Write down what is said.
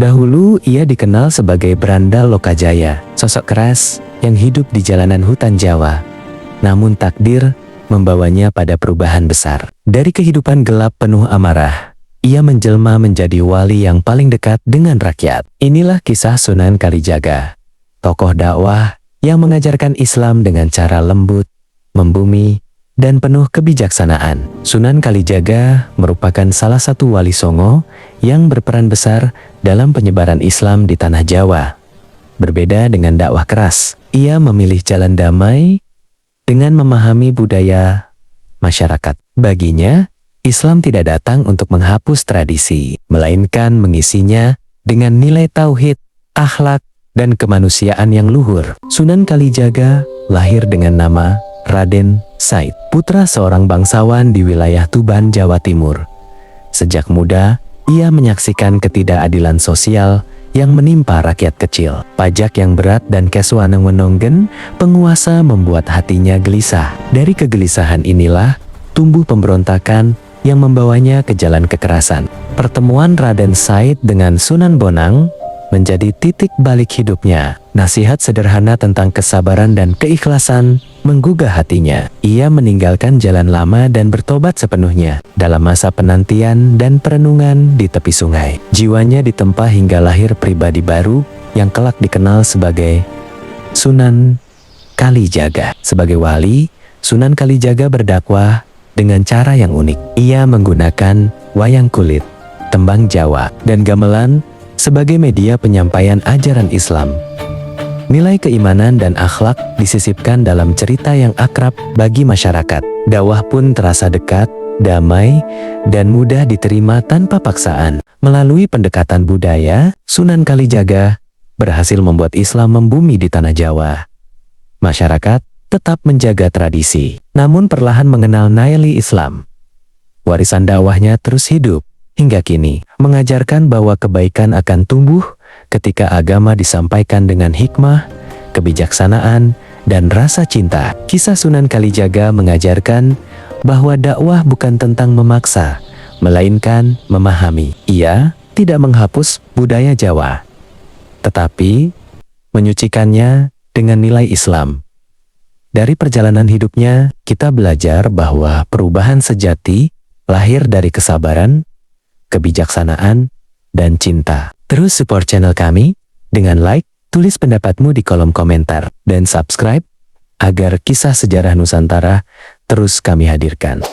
Dahulu ia dikenal sebagai Berandal Lokajaya, sosok keras yang hidup di jalanan hutan Jawa. Namun takdir membawanya pada perubahan besar. Dari kehidupan gelap penuh amarah, ia menjelma menjadi wali yang paling dekat dengan rakyat. Inilah kisah Sunan Kalijaga, tokoh dakwah yang mengajarkan Islam dengan cara lembut, membumi, dan penuh kebijaksanaan. Sunan Kalijaga merupakan salah satu wali Songo yang berperan besar dalam penyebaran Islam di tanah Jawa. Berbeda dengan dakwah keras, ia memilih jalan damai dengan memahami budaya masyarakat. Baginya, Islam tidak datang untuk menghapus tradisi, melainkan mengisinya dengan nilai tauhid, akhlak, dan kemanusiaan yang luhur. Sunan Kalijaga lahir dengan nama Raden Said, putra seorang bangsawan di wilayah Tuban, Jawa Timur. Sejak muda, ia menyaksikan ketidakadilan sosial yang menimpa rakyat kecil. Pajak yang berat dan keswanang-wenonggen penguasa membuat hatinya gelisah. Dari kegelisahan inilah tumbuh pemberontakan yang membawanya ke jalan kekerasan. Pertemuan Raden Said dengan Sunan Bonang menjadi titik balik hidupnya. Nasihat sederhana tentang kesabaran dan keikhlasan menggugah hatinya. Ia meninggalkan jalan lama dan bertobat sepenuhnya. Dalam masa penantian dan perenungan di tepi sungai, jiwanya ditempa hingga lahir pribadi baru yang kelak dikenal sebagai Sunan Kalijaga. Sebagai wali, Sunan Kalijaga berdakwah dengan cara yang unik. Ia menggunakan wayang kulit, tembang Jawa, dan gamelan sebagai media penyampaian ajaran Islam. Nilai keimanan dan akhlak disisipkan dalam cerita yang akrab bagi masyarakat. Dakwah pun terasa dekat, damai, dan mudah diterima tanpa paksaan. Melalui pendekatan budaya, Sunan Kalijaga berhasil membuat Islam membumi di tanah Jawa. Masyarakat tetap menjaga tradisi, namun perlahan mengenal nilai Islam. Warisan dakwahnya terus hidup hingga kini, mengajarkan bahwa kebaikan akan tumbuh ketika agama disampaikan dengan hikmah, kebijaksanaan, dan rasa cinta. Kisah Sunan Kalijaga mengajarkan bahwa dakwah bukan tentang memaksa, melainkan memahami. Ia tidak menghapus budaya Jawa, tetapi menyucikannya dengan nilai Islam. Dari perjalanan hidupnya, kita belajar bahwa perubahan sejati lahir dari kesabaran, kebijaksanaan, dan cinta. Terus support channel kami dengan like, tulis pendapatmu di kolom komentar, dan subscribe agar kisah sejarah Nusantara terus kami hadirkan.